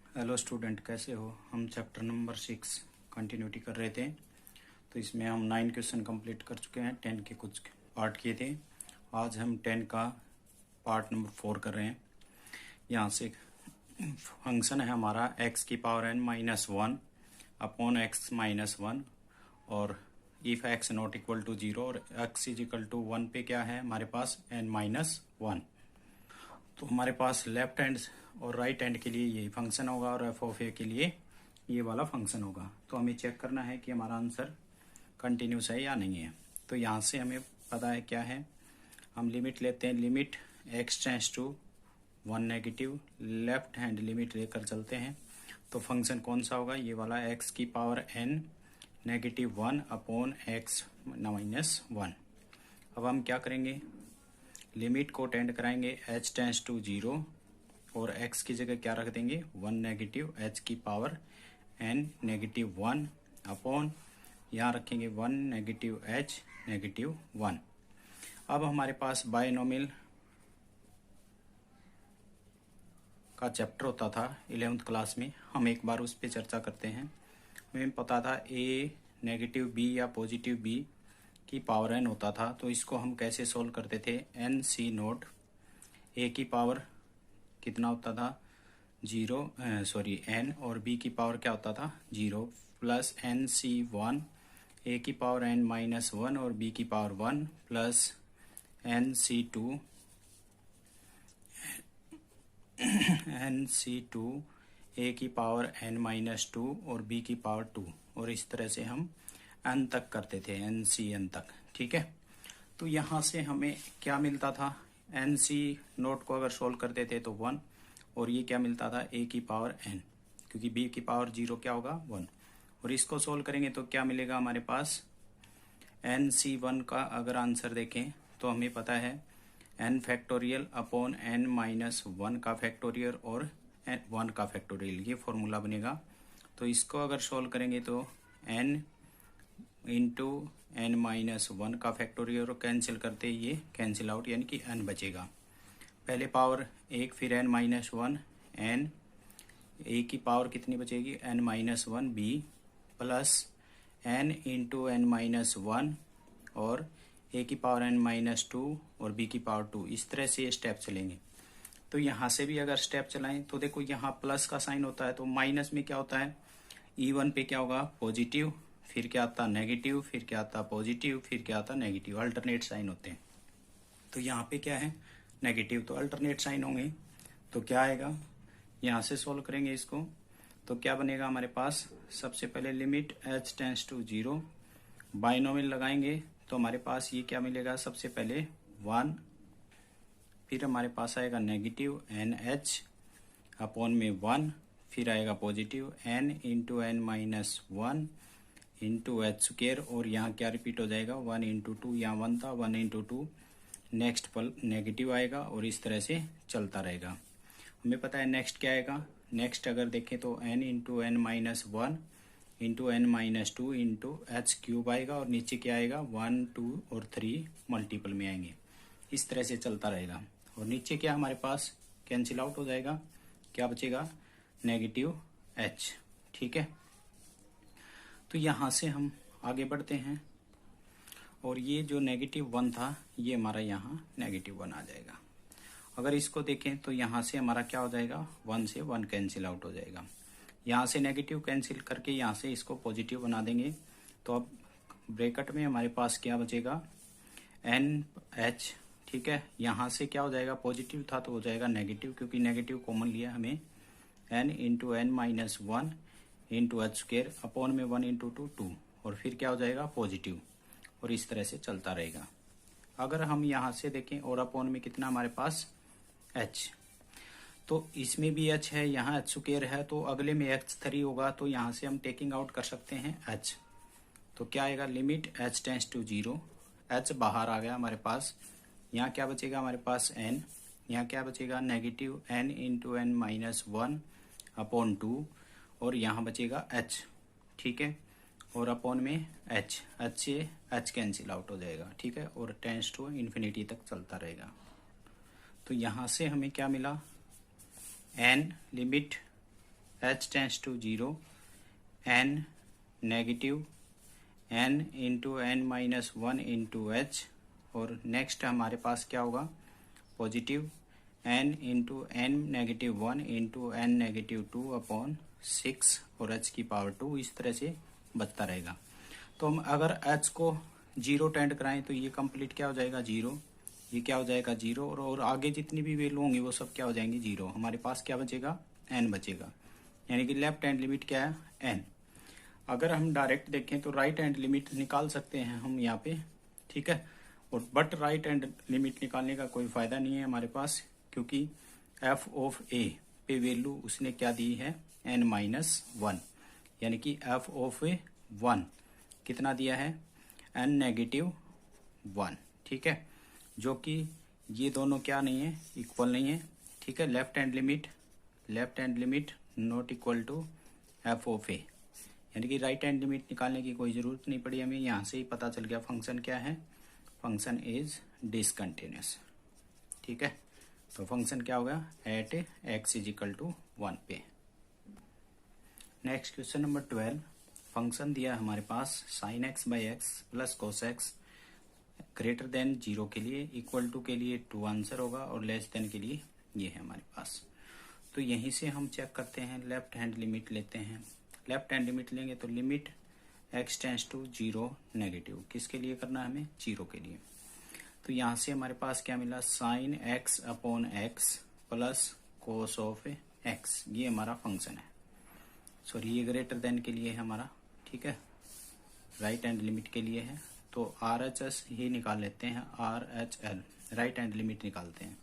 Hello student, कैसे हो। हम चैप्टर नंबर 6 कंटिन्यूटी कर रहे थे। तो इसमें हम 9 क्वेश्चन कंप्लीट कर चुके हैं। 10 के कुछ पार्ट किए थे। आज हम 10 का पार्ट नंबर 4 कर रहे हैं। यहाँ से फंक्शन है हमारा x की power n minus 1 upon x minus 1 और if x not equal to 0 और x इज इक्वल टू 1 पे क्या है हमारे पास n माइनस 1। तो हमारे पास लेफ्ट हैंड और राइट हैंड के लिए यही फंक्शन होगा और एफ ऑफ ए के लिए ये वाला फंक्शन होगा। तो हमें चेक करना है कि हमारा आंसर कंटिन्यूस है या नहीं है। तो यहाँ से हमें पता है क्या है। हम लिमिट लेते हैं, limit x tends to 1 negative, left hand limit लेकर चलते हैं। तो फंक्शन कौन सा होगा, ये वाला x की power n negative 1 upon x minus 1। अब हम क्या करेंगे, लिमिट को टेंड कराएंगे h टेंड्स टू 0 और x की जगह क्या रख देंगे 1 नेगेटिव h की पावर n नेगेटिव 1 अपॉन यहाँ रखेंगे 1 नेगेटिव h नेगेटिव 1। अब हमारे पास बायनोमियल का चैप्टर होता था 11th क्लास में, हम एक बार उस पर चर्चा करते हैं। हमें पता था a नेगेटिव b या पॉजिटिव b की पावर n होता था। तो इसको हम कैसे सोल्व करते थे, n c नोट a की पावर कितना होता था 0 n और b की पावर क्या होता था 0 प्लस n c 1 a की पावर n माइनस 1 और b की power 1 plus n c 2 a की पावर n माइनस 2 और b की पावर 2 और इस तरह से हम n तक करते थे, n c n तक। ठीक है, तो यहाँ से हमें क्या मिलता था, एन सी नोट को अगर सोल्व करते थे तो 1 और ये क्या मिलता था a की पावर n, क्योंकि b की पावर 0 क्या होगा 1। और इसको सोल्व करेंगे तो क्या मिलेगा हमारे पास, एन सी 1 का अगर आंसर देखें तो हमें पता है n factorial upon n minus 1 का फैक्टोरियल और 1 का फैक्टोरियल, ये फॉर्मूला बनेगा। तो इसको अगर सोल्व करेंगे तो n इंटू n माइनस 1 का फैक्टोरियल और कैंसिल करते ये कैंसिल आउट, यानी कि n बचेगा। पहले पावर 1 फिर n माइनस 1, n a की पावर कितनी बचेगी n minus 1 b plus n into n minus 1 और a की पावर n माइनस 2 और b की पावर 2। इस तरह से ये स्टेप चलेंगे। तो यहाँ से भी अगर स्टेप चलाएं तो देखो यहाँ प्लस का साइन होता है, तो माइनस में क्या होता है E1 पे क्या होगा पॉजिटिव, फिर क्या आता नेगेटिव, फिर क्या आता पॉजिटिव, फिर क्या आता नेगेटिव, अल्टरनेट साइन होते हैं। तो यहाँ पे क्या है नेगेटिव, तो अल्टरनेट साइन होंगे। तो क्या आएगा, यहाँ से सोल्व करेंगे इसको तो क्या बनेगा हमारे पास, सबसे पहले limit h tends to 0, binomial लगाएंगे तो हमारे पास ये क्या मिलेगा, सबसे पहले 1, फिर हमारे पास आएगा नेगेटिव NH अपॉन में 1, फिर आएगा positive n into n minus 1 into H square, और यहाँ क्या रिपीट हो जाएगा 1 इंटू 2, यहाँ 1 था 1 इंटू 2, नेक्स्ट पल नेगेटिव आएगा और इस तरह से चलता रहेगा। हमें पता है नेक्स्ट क्या आएगा, नेक्स्ट अगर देखें तो n into n minus 1 into n minus 2 into H cube आएगा और नीचे क्या आएगा 1 2 और 3 मल्टीपल में आएंगे। इस तरह से चलता रहेगा और नीचे क्या हमारे पास कैंसिल आउट हो जाएगा, क्या बचेगा नेगेटिव h। ठीक है, तो यहाँ से हम आगे बढ़ते हैं और ये जो नेगेटिव 1 था ये हमारा यहाँ नेगेटिव 1 आ जाएगा। अगर इसको देखें तो यहाँ से हमारा क्या हो जाएगा 1 से 1 कैंसिल आउट हो जाएगा। यहाँ से नेगेटिव कैंसिल करके यहाँ से इसको पॉजिटिव बना देंगे। तो अब ब्रैकेट में हमारे पास क्या बचेगा NH। ठीक है, यहाँ से क्या हो जाएगा पॉजिटिव था तो हो जाएगा नेगेटिव, क्योंकि नेगेटिव कॉमन लिया हमें, n into n minus 1 into H square upon में 1 इंटू 2 2 और फिर क्या हो जाएगा पॉजिटिव और इस तरह से चलता रहेगा। अगर हम यहाँ से देखें और अपॉन में कितना हमारे पास h, तो इसमें भी h है, यहाँ एच स्क्र है, तो अगले में h3 होगा, तो यहाँ से हम टेकिंग आउट कर सकते हैं h। तो क्या आएगा limit h tends to 0, h बाहर आ गया हमारे पास, यहाँ क्या बचेगा हमारे पास n, यहाँ क्या बचेगा negative n into n minus 1 upon 2 और यहाँ बचेगा h। ठीक है, और अपॉन में h से h कैंसिल आउट हो जाएगा। ठीक है, और टेंड्स टू इन्फिनिटी तक चलता रहेगा। तो यहाँ से हमें क्या मिला n limit h tends to 0 n negative n into n minus 1 into h, और नेक्स्ट हमारे पास क्या होगा positive n into n negative 1 into n negative 2 upon 6 और h की पावर 2, इस तरह से बचता रहेगा। तो हम अगर h को 0 टेंड कराएं तो ये कंप्लीट क्या हो जाएगा 0, ये क्या हो जाएगा 0, और आगे जितनी भी वैल्यू होंगी वो सब क्या हो जाएंगी 0। हमारे पास क्या बचेगा n बचेगा, यानी कि लेफ्ट हैंड लिमिट क्या है n। अगर हम डायरेक्ट देखें तो राइट हैंड लिमिट निकाल सकते हैं हम यहाँ पे, ठीक है, और बट राइट हैंड लिमिट निकालने का कोई फायदा नहीं है हमारे पास, क्योंकि f ऑफ a पे वैल्यू उसने क्या दी है n-1, यानी कि f ऑफ a 1 कितना दिया है n नेगेटिव 1, ठीक है, जो कि ये दोनों क्या नहीं है इक्वल नहीं है, ठीक है। Left hand limit not equal to f of a, यानी कि राइट हैंड लिमिट निकालने की कोई जरूरत नहीं पड़ी हमें, यहाँ से ही पता चल गया फंक्शन क्या है, फंक्शन इज डिसकंटिन्यूअस, ठीक है। तो फंक्शन क्या होगा at x is equal to 1 पे। नेक्स्ट क्वेश्चन नंबर 12, फंक्शन दिया हमारे पास sin x by x plus cos x greater than 0 के लिए, इक्वल टू के लिए 2 आंसर होगा, और लेस देन के लिए ये है हमारे पास। तो यहीं से हम चेक करते हैं, लेफ्ट हैंड लिमिट लेते हैं। लेफ्ट हैंड लिमिट लेंगे तो limit x tends to 0 negative, किसके लिए करना है हमें 0 के लिए। तो यहाँ से हमारे पास क्या मिला sine x upon x plus cos of x, ये हमारा फंक्शन है, सॉरी ये ग्रेटर देन के लिए है हमारा, ठीक है, राइट हैंड लिमिट के लिए है। तो RHS ही निकाल लेते हैं, RHL राइट हैंड लिमिट निकालते हैं।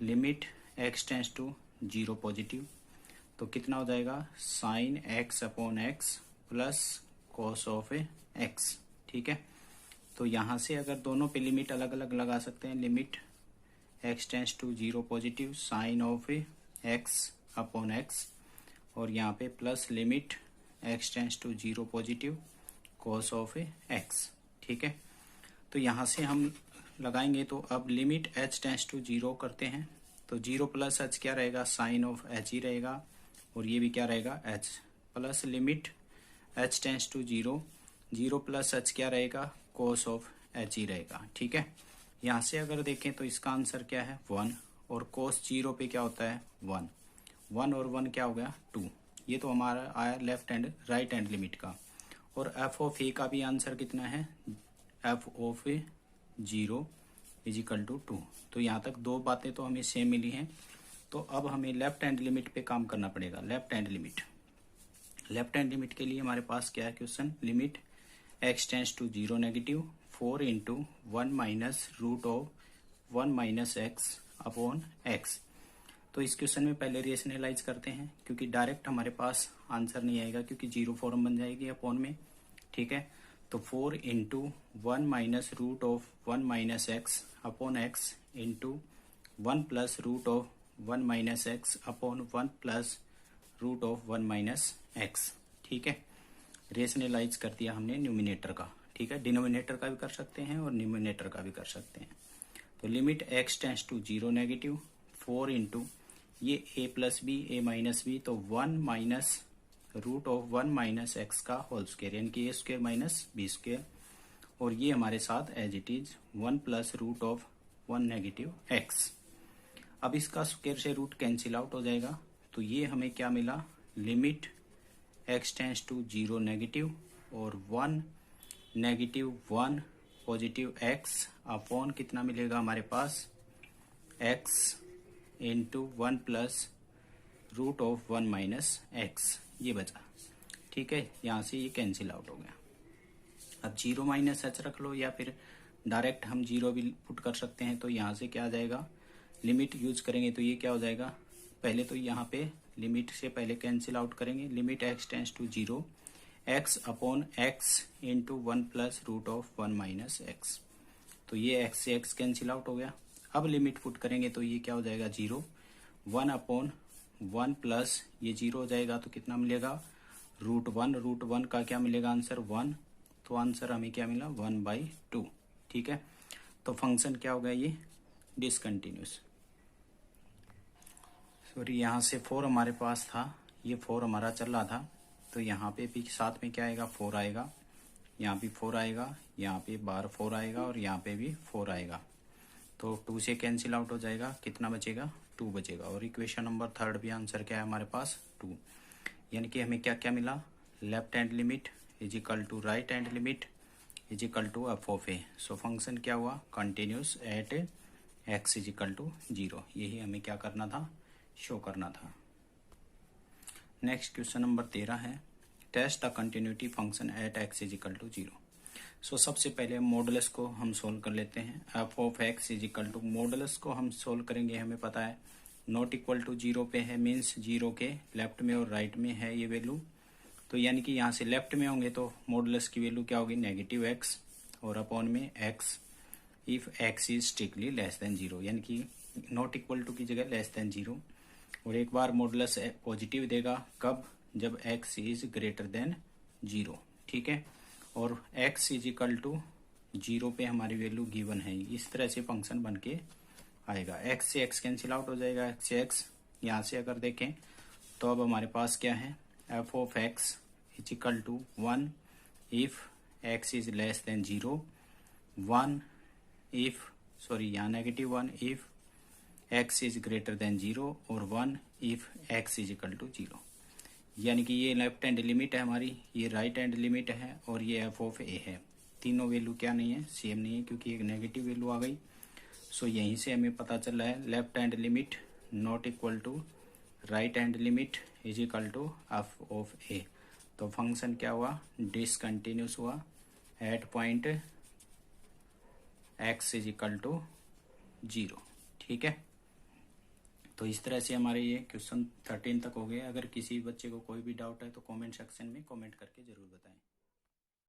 Limit x tends to 0 positive, तो कितना हो जाएगा sine x upon x plus cos of x, ठीक है। तो यहाँ से अगर दोनों पे लिमिट अलग अलग लगा सकते हैं, limit x tends to 0 positive sine of x upon x, और यहाँ पे plus limit x tends to 0 positive cos of x, ठीक है। तो यहाँ से हम लगाएंगे, तो अब लिमिट h टेंस टू 0 करते हैं, तो 0 प्लस h क्या रहेगा साइन ऑफ h ही रहेगा, और ये भी क्या रहेगा h, plus limit h tends to 0 plus h क्या रहेगा कोस ऑफ h ही रहेगा, ठीक है। यहाँ से अगर देखें तो इसका आंसर क्या है 1, और कोस 0 पे क्या होता है 1 और 1 क्या हो गया 2, ये तो हमारा आया left hand right hand limit का। और f ऑफ a का भी आंसर कितना है f of 0 is equal to 2। तो यहाँ तक दो बातें तो हमें सेम मिली हैं। तो अब हमें लेफ्ट हैंड लिमिट पे काम करना पड़ेगा। लेफ्ट हैंड लिमिट के लिए हमारे पास क्या है question, limit x tends to 0 negative 4 into 1 minus root of 1 minus x upon x. तो इस क्वेश्चन में पहले रेशनलाइज करते हैं, क्योंकि डायरेक्ट हमारे पास आंसर नहीं आएगा, क्योंकि 0 फॉर्म बन जाएगी अपॉन में, ठीक है। तो 4 into 1 minus root of 1 minus x upon x into 1 plus root of 1 minus x upon 1 plus root of 1 minus x, ठीक है। रेशनलाइज कर दिया हमने न्यूमिनेटर का, ठीक है, डिनोमिनेटर का भी कर सकते हैं और न्यूमिनेटर का भी कर सकते हैं। तो limit x tends to 0 negative 4 into ये a plus B a minus B, तो 1 minus root of 1 minus x का होल स्क्वायर, यानी कि a square minus B square, और ये हमारे साथ as it is 1 plus root of 1 negative x. अब इसका स्क्वायर से रूट कैंसिल आउट हो जाएगा, तो ये हमें क्या मिला, limit x tends to 0 negative और 1 नेगेटिव 1 पॉजिटिव x अपॉन कितना मिलेगा हमारे पास x into 1 plus root of 1 minus x, ये बचा, ठीक है। यहाँ से ये कैंसिल आउट हो गया। अब 0 माइनस एच रख लो, या फिर डायरेक्ट हम 0 भी पुट कर सकते हैं। तो यहाँ से क्या आ जाएगा, लिमिट यूज करेंगे तो ये क्या हो जाएगा, पहले तो यहाँ पे लिमिट से पहले कैंसिल आउट करेंगे, limit x tends to 0 x upon x into 1 plus root of 1 minus x, तो ये x से x कैंसिल आउट हो गया। अब लिमिट पुट करेंगे तो ये क्या हो जाएगा 0, 1 अपॉन 1 प्लस ये 0 हो जाएगा, तो कितना मिलेगा रूट 1 का क्या मिलेगा आंसर 1, तो आंसर हमें क्या मिला 1/2, ठीक है। तो फंक्शन क्या होगा ये डिसकंटिन्यूस। सॉरी यहाँ से 4 हमारे पास था, ये 4 हमारा चल रहा था, तो यहाँ पे भी साथ में क्या आएगा, 4 आएगा, यहाँ भी 4 आएगा, यहाँ पे बार 4 आएगा और यहाँ पे भी 4 आएगा। तो 2 से कैंसिल आउट हो जाएगा, कितना बचेगा, 2 बचेगा। और इक्वेशन नंबर 3 भी आंसर क्या है हमारे पास, 2। यानी कि हमें क्या क्या मिला, left hand limit is equal to right hand limit is equal to F of A. So function क्या हुआ, continuous at x is equal to 0। यही हमें क्या करना था, शो करना था। नेक्स्ट क्वेश्चन नंबर 13 है, test the continuity function at x is equal to 0। So सबसे पहले मॉडुलस को हम सोल्व कर लेते हैं। F of x is equal to, modulus को हम सोल्व करेंगे, हमें पता है नॉट इक्वल टू 0 पे है, मीन्स 0 के लेफ्ट में और राइट में है ये वैल्यू। तो यानी कि यहाँ से लेफ्ट में होंगे तो मॉडुलस की वैल्यू क्या होगी, नेगेटिव एक्स, और अपॉन में x if x is strictly less than 0, यानी कि नॉट इक्वल टू की जगह लेस देन 0। और एक बार मॉडुलस पॉजिटिव देगा, कब, जब x इज ग्रेटर देन 0, ठीक है। और x इज इक्वल टू 0 पे हमारी वैल्यू गिवन है, इस तरह से फंक्शन बन के आएगा। x से x कैंसिल आउट हो जाएगा, x से x। यहाँ से अगर देखें तो अब हमारे पास क्या है, F of x is equal to 1 if x is less than 0, 1 if, sorry यहाँ -1 if x is greater than 0, और 1 if x is equal to 0। यानी कि ये लेफ्ट हैंड लिमिट है हमारी, ये राइट हैंड लिमिट है, और ये एफ ऑफ ए है। तीनों वैल्यू क्या नहीं है, सेम नहीं है, क्योंकि एक नेगेटिव वैल्यू आ गई। सो यहीं से हमें पता चल रहा है left hand limit not equal to right hand limit is equal to F of A. तो फंक्शन क्या हुआ, डिसकंटिन्यूस हुआ at point X is equal to 0, ठीक है। तो इस तरह से हमारे ये क्वेश्चन 13 तक हो गए। अगर किसी बच्चे को कोई भी डाउट है तो कमेंट सेक्शन में कमेंट करके जरूर बताएं।